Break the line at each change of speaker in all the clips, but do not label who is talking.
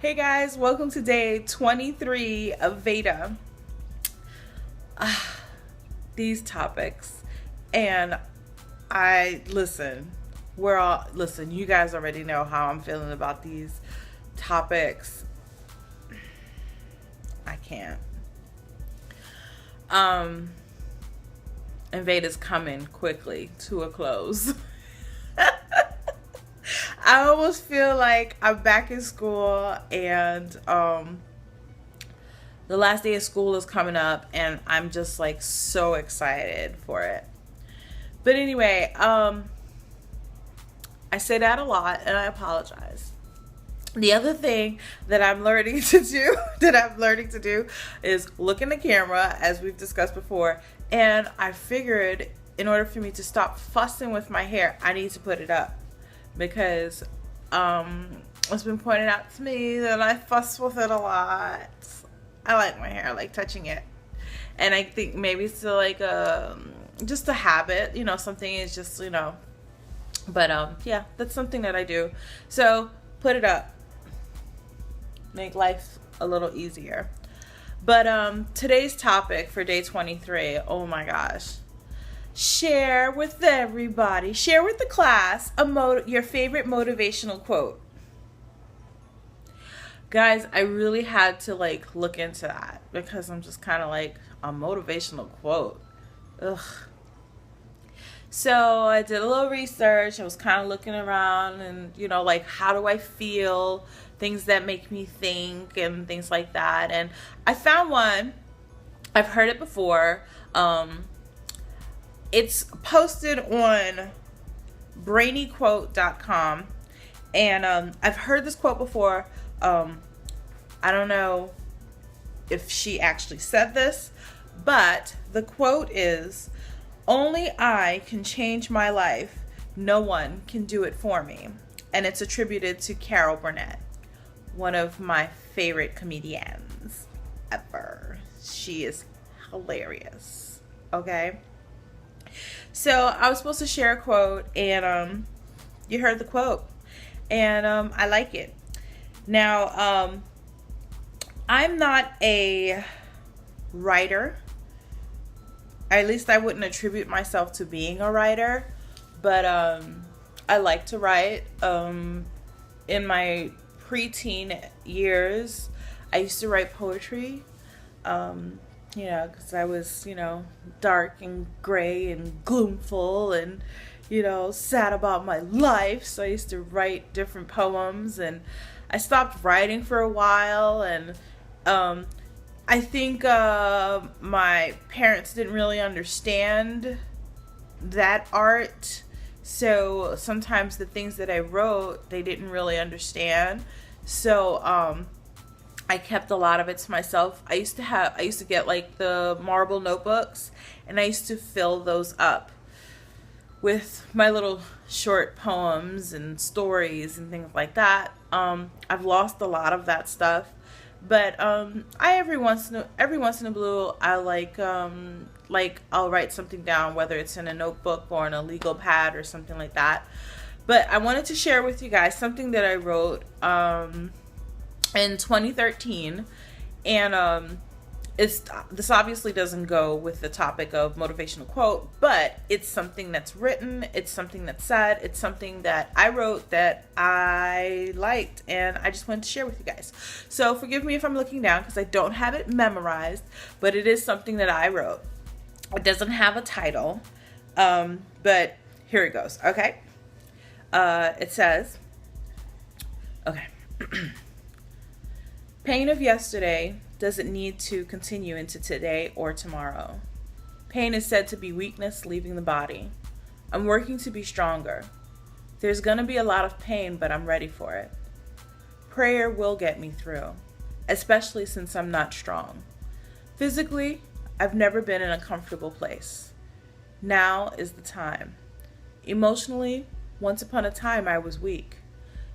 Hey guys, welcome to day 23 of VEDA. These topics, and you guys already know how I'm feeling about these topics. I can't. And VEDA's coming quickly to a close. I almost feel like I'm back in school and the last day of school is coming up and I'm just like so excited for it. But anyway, I say that a lot and I apologize. The other thing that I'm learning to do is look in the camera, as we've discussed before, and I figured in order for me to stop fussing with my hair, I need to put it up. Because it's been pointed out to me that I fuss with it a lot. I like my hair, I like touching it. And I think maybe it's like just a habit, something is just, But yeah, that's something that I do. So put it up. Make life a little easier. But today's topic for day 23, oh my gosh. Share with everybody, share with the class your favorite motivational quote. Guys, I really had to look into that because I'm just kind of like, a motivational quote. Ugh. So I did a little research. I was kind of looking around and, how do I feel? Things that make me think and things like that. And I found one. I've heard it before. It's posted on brainyquote.com, and I've heard this quote before. I don't know if she actually said this, but the quote is, "Only I can change my life. No one can do it for me." And it's attributed to Carol Burnett, one of my favorite comedians ever. She is hilarious. Okay? So I was supposed to share a quote, and you heard the quote, and I like it. Now, I'm not a writer. At least I wouldn't attribute myself to being a writer, but I like to write. In my preteen years, I used to write poetry. Because I was, dark and gray and gloomful and, sad about my life. So I used to write different poems, and I stopped writing for a while. And I think my parents didn't really understand that art. So sometimes the things that I wrote, they didn't really understand. So I kept a lot of it to myself. I used to get the marble notebooks, and I used to fill those up with my little short poems and stories and things like that. I've lost a lot of that stuff, but every once in a blue, I I'll write something down, whether it's in a notebook or in a legal pad or something like that. But I wanted to share with you guys something that I wrote in 2013, and this obviously doesn't go with the topic of motivational quote, but it's something that's written, it's something that's said, it's something that I wrote that I liked, and I just wanted to share with you guys. So forgive me if I'm looking down because I don't have it memorized, but it is something that I wrote. It doesn't have a title, but here it goes. Okay. It says, okay. Pain of yesterday doesn't need to continue into today or tomorrow. Pain is said to be weakness leaving the body. I'm working to be stronger. There's going to be a lot of pain, but I'm ready for it. Prayer will get me through, especially since I'm not strong. Physically, I've never been in a comfortable place. Now is the time. Emotionally, once upon a time I was weak.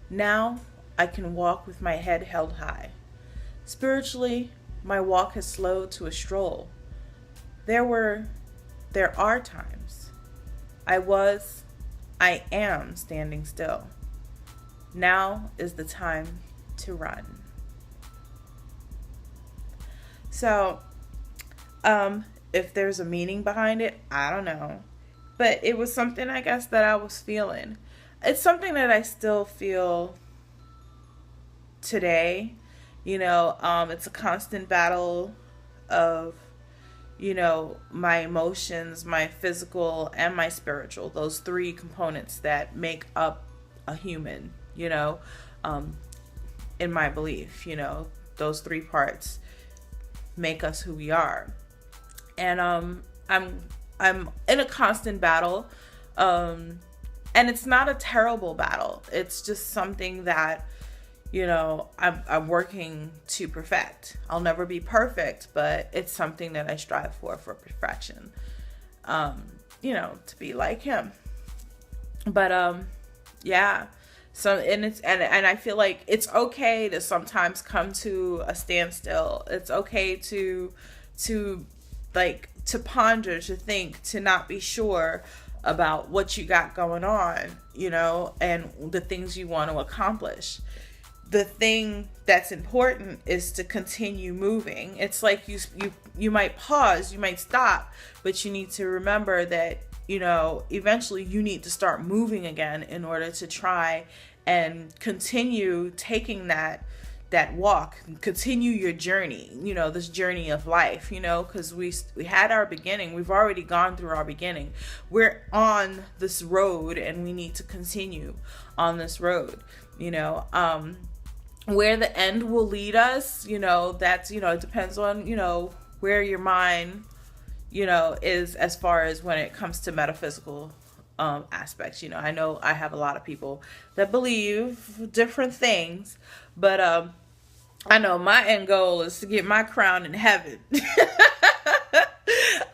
Now I can walk with my head held high. Spiritually, my walk has slowed to a stroll. There are times I am standing still. Now is the time to run. So, if there's a meaning behind it, I don't know. But it was something, I guess, that I was feeling. It's something that I still feel today. It's a constant battle of, my emotions, my physical, and my spiritual. Those three components that make up a human, in my belief, those three parts make us who we are. And I'm in a constant battle, and it's not a terrible battle. It's just something that I'm working to perfect. I'll never be perfect, but it's something that I strive for perfection. To be like him. But yeah. So and I feel like it's okay to sometimes come to a standstill. It's okay to ponder, to think, to not be sure about what you got going on, and the things you want to accomplish. The thing that's important is to continue moving. It's like you might pause, you might stop, but you need to remember that, eventually you need to start moving again in order to try and continue taking that walk, continue your journey, this journey of life, because we had our beginning. We've already gone through our beginning. We're on this road and we need to continue on this road, where the end will lead us, that's, it depends on, where your mind, is as far as when it comes to metaphysical aspects. I know I have a lot of people that believe different things, but I know my end goal is to get my crown in heaven.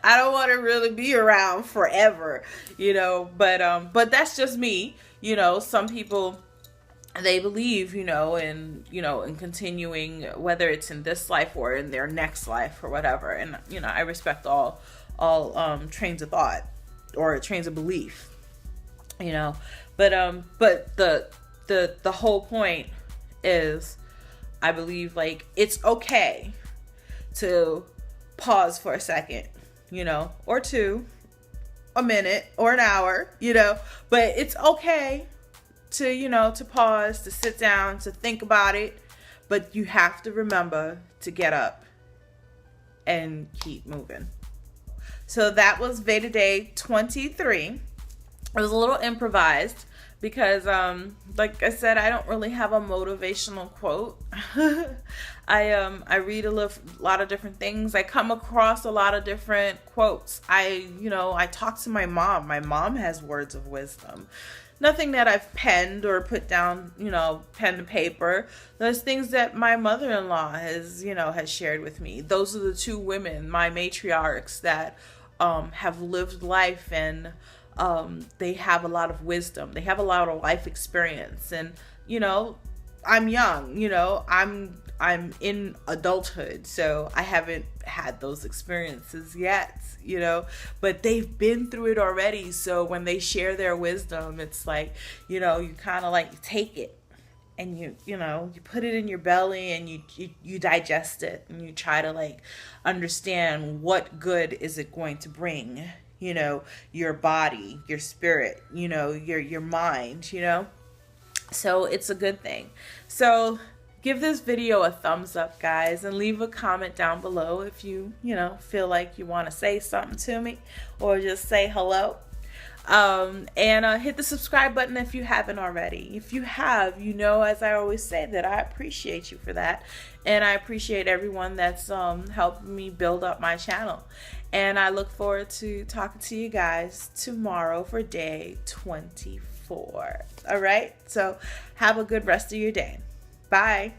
I don't want to really be around forever, but that's just me. Some people, they believe, in continuing, whether it's in this life or in their next life or whatever. And, I respect all trains of thought or trains of belief, but the whole point is, I believe, like, it's okay to pause for a second, or two, a minute or an hour, but it's okay to pause, to sit down, to think about it, but you have to remember to get up and keep moving. So that was VEDA Day 23. It was a little improvised because, like I said, I don't really have a motivational quote. I read a lot of different things. I come across a lot of different quotes. I talk to my mom. My mom has words of wisdom. Nothing that I've penned or put down, pen to paper. There's things that my mother-in-law has shared with me. Those are the two women, my matriarchs, that have lived life, and they have a lot of wisdom. They have a lot of life experience. And, I'm young, I'm in adulthood, so I haven't had those experiences yet, but they've been through it already. So when they share their wisdom, it's like, you kind of like take it and you put it in your belly and you digest it and you try to like understand what good is it going to bring, your body, your spirit, your mind, So it's a good thing. So give this video a thumbs up, guys, and leave a comment down below if you, feel like you want to say something to me or just say hello. And hit the subscribe button if you haven't already. If you have, as I always say, that I appreciate you for that. And I appreciate everyone that's helping me build up my channel. And I look forward to talking to you guys tomorrow for day 24. All right? So have a good rest of your day. Bye.